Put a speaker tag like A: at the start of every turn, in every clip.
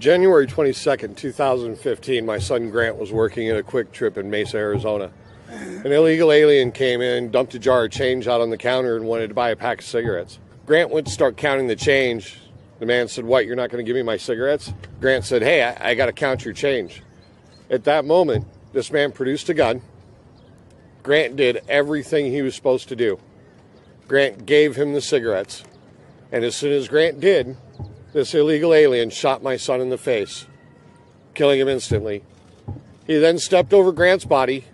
A: January 22nd, 2015, my son Grant was working at a Quick Trip in Mesa, Arizona. An illegal alien came in, dumped a jar of change out on the counter, and wanted to buy a pack of cigarettes. Grant went to start counting the change. The man said, "What, you're not going to give me my cigarettes?" Grant said, "Hey, I got to count your change." At that moment, this man produced a gun. Grant did everything he was supposed to do. Grant gave him the cigarettes. And as soon as Grant did, this illegal alien shot my son in the face, killing him instantly. He then stepped over Grant's body,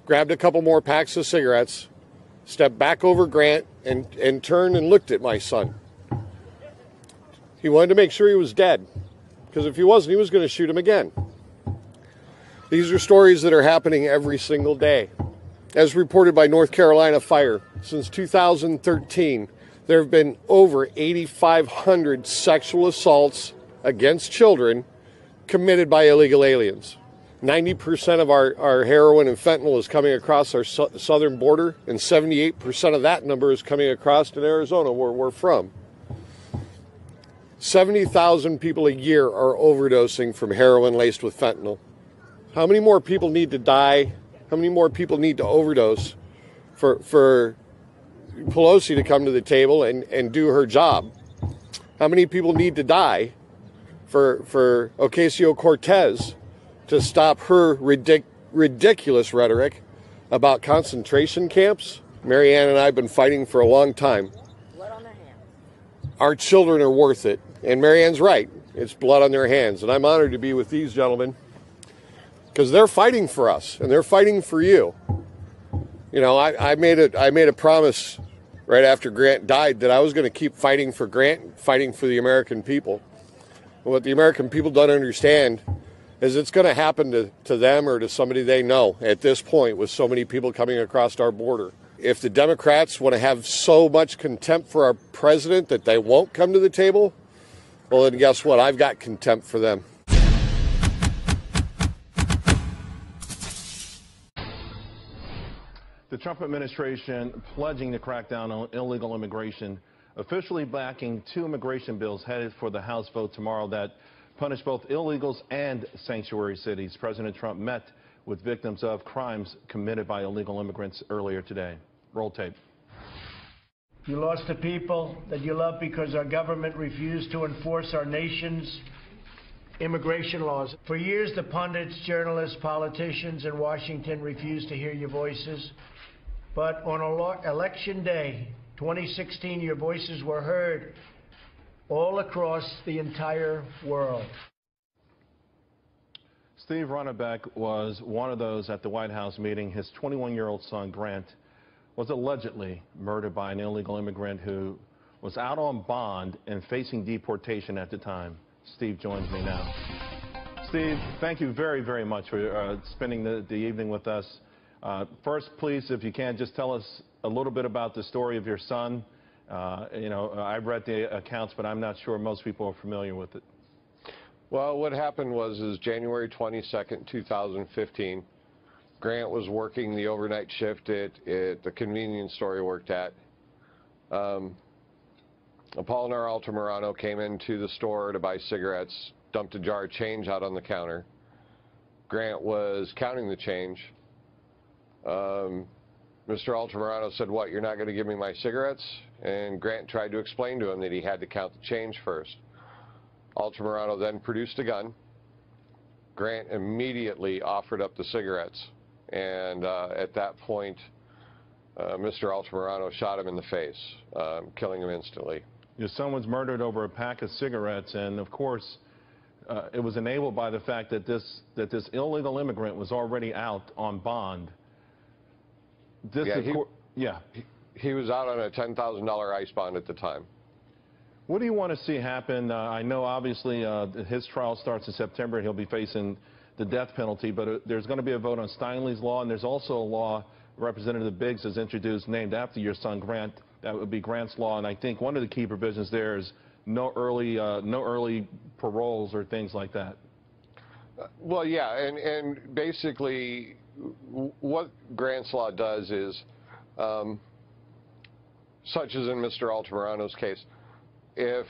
A: grabbed a couple more packs of cigarettes, stepped back over Grant, and turned and looked at my son. He wanted to make sure he was dead, because if he wasn't, he was going to shoot him again. These are stories that are happening every single day. As reported by North Carolina Fire, since 2013, there have been over 8,500 sexual assaults against children committed by illegal aliens. 90% of our heroin and fentanyl is coming across our southern border, and 78% of that number is coming across in Arizona, where we're from. 70,000 people a year are overdosing from heroin laced with fentanyl. How many more people need to die? How many more people need to overdose for Pelosi to come to the table and do her job? How many people need to die for Ocasio Cortex to stop her ridiculous rhetoric about concentration camps? Marianne and I have been fighting for a long time.
B: Blood on their hands.
A: Our children are worth it. And Marianne's right. It's blood on their hands. And I'm honored to be with these gentlemen, because they're fighting for us and they're fighting for you. You know, I made a promise right after Grant died that I was going to keep fighting for Grant, fighting for the American people. And what the American people don't understand is it's going to happen to them or to somebody they know at this point, with so many people coming across our border. If the Democrats want to have so much contempt for our president that they won't come to the table, well, then guess what? I've got contempt for them.
C: The Trump administration pledging to crack down on illegal immigration, officially backing two immigration bills headed for the House vote tomorrow that punish both illegals and sanctuary cities. President Trump met with victims of crimes committed by illegal immigrants earlier today. Roll tape.
D: You lost the people that you love because our government refused to enforce our nation's immigration laws. For years, the pundits, journalists, politicians in Washington refused to hear your voices. But on Election Day, 2016, your voices were heard all across the entire world.
C: Steve Runnebeck was one of those at the White House meeting. His 21-year-old son, Grant, was allegedly murdered by an illegal immigrant who was out on bond and facing deportation at the time. Steve joins me now. Steve, thank you very, very much for spending the evening with us. First, please, if you can, just tell us a little bit about the story of your son. You know, I've read the accounts, but I'm not sure most people are familiar with it.
A: Well, what happened was January 22nd, 2015. Grant was working the overnight shift at the convenience store he worked at. Apolinar Altamirano came into the store to buy cigarettes, dumped a jar of change out on the counter. Grant was counting the change. Mr. Altamirano said, "What, you're not going to give me my cigarettes?" And Grant tried to explain to him that he had to count the change first. Altamirano then produced a gun. Grant immediately offered up the cigarettes. And at that point, Mr. Altamirano shot him in the face, killing him instantly.
C: Your son was murdered over a pack of cigarettes, and of course, it was enabled by the fact that this illegal immigrant was already out on bond.
A: He was out on a $10,000 ICE bond at the time.
C: What do you want to see happen? I know, obviously, his trial starts in September, and he'll be facing the death penalty, but there's going to be a vote on Steinley's law, and there's also a law Representative Biggs has introduced named after your son, Grant. That would be Grant's law, and I think one of the key provisions there is no early paroles or things like that.
A: Well, yeah, and basically what Grant's law does is, such as in Mr. Altamirano's case, if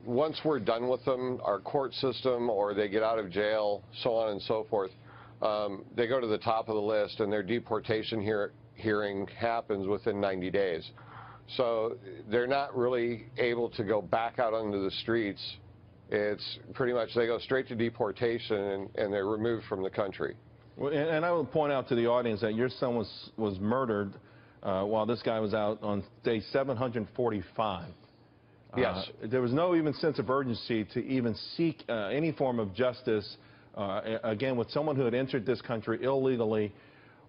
A: once we're done with them, our court system, or they get out of jail, so on and so forth, they go to the top of the list, and their deportation hearing happens within 90 days. So they're not really able to go back out onto the streets. It's pretty much they go straight to deportation, and they're removed from the country.
C: Well, and I will point out to the audience that your son was murdered while this guy was out on day 745.
A: Yes.
C: There was no even sense of urgency to even seek any form of justice, again, with someone who had entered this country illegally.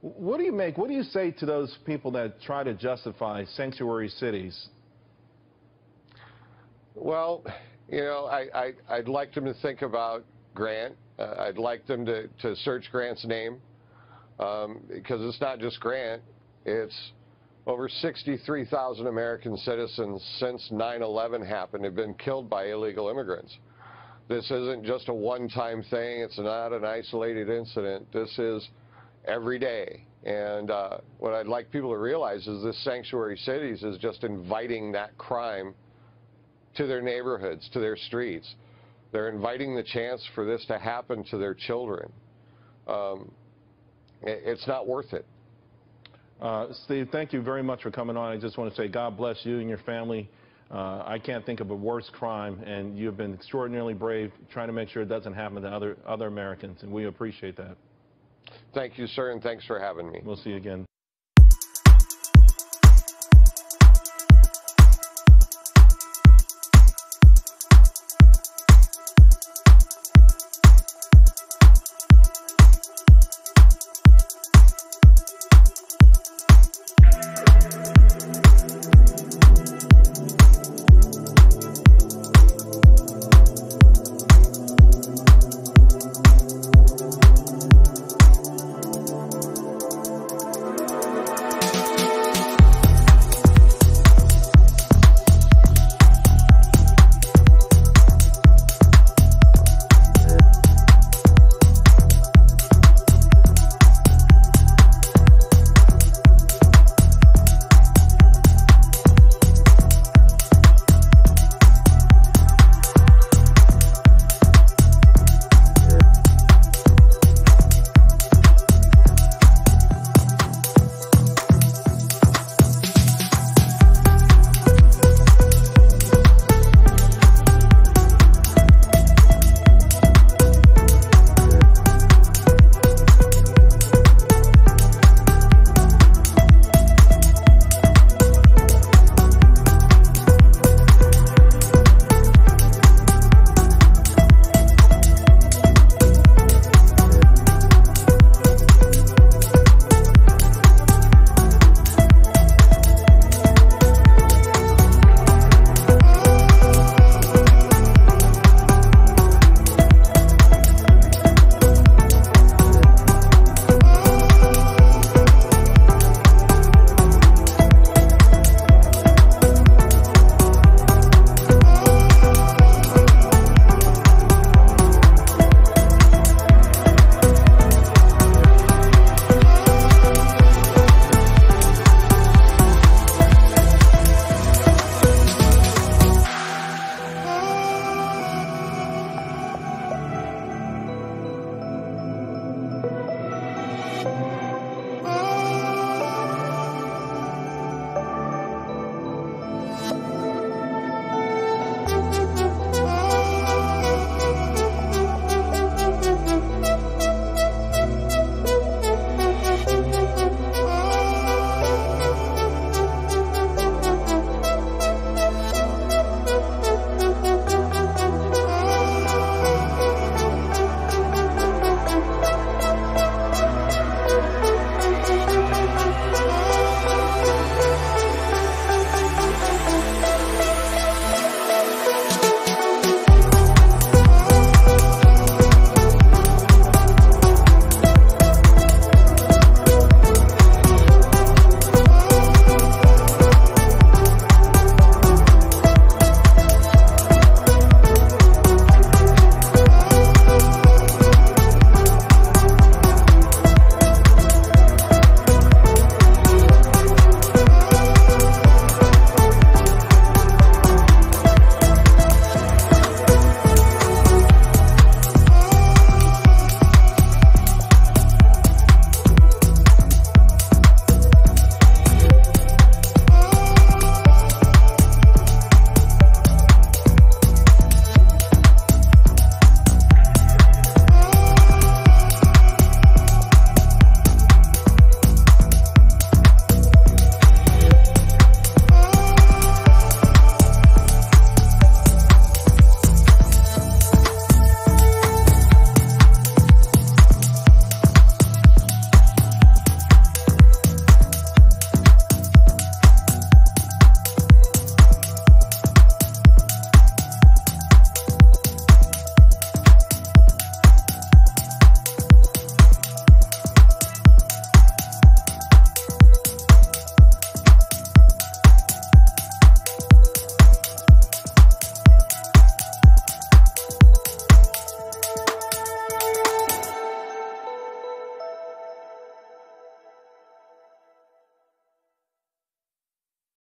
C: What do you say to those people that try to justify sanctuary cities?
A: Well, you know, I'd like them to think about Grant. I'd like them to search Grant's name, because it's not just Grant. It's over 63,000 American citizens since 9/11 happened have been killed by illegal immigrants. This isn't just a one-time thing. It's not an isolated incident. This is every day. And what I'd like people to realize is this sanctuary cities is just inviting that crime to their neighborhoods, to their streets. They're inviting the chance for this to happen to their children. It's not worth it.
C: Steve, thank you very much for coming on. I just want to say God bless you and your family. I can't think of a worse crime, and you've been extraordinarily brave trying to make sure it doesn't happen to other Americans, and we appreciate that.
A: Thank you, sir, and thanks for having me.
C: We'll see you again.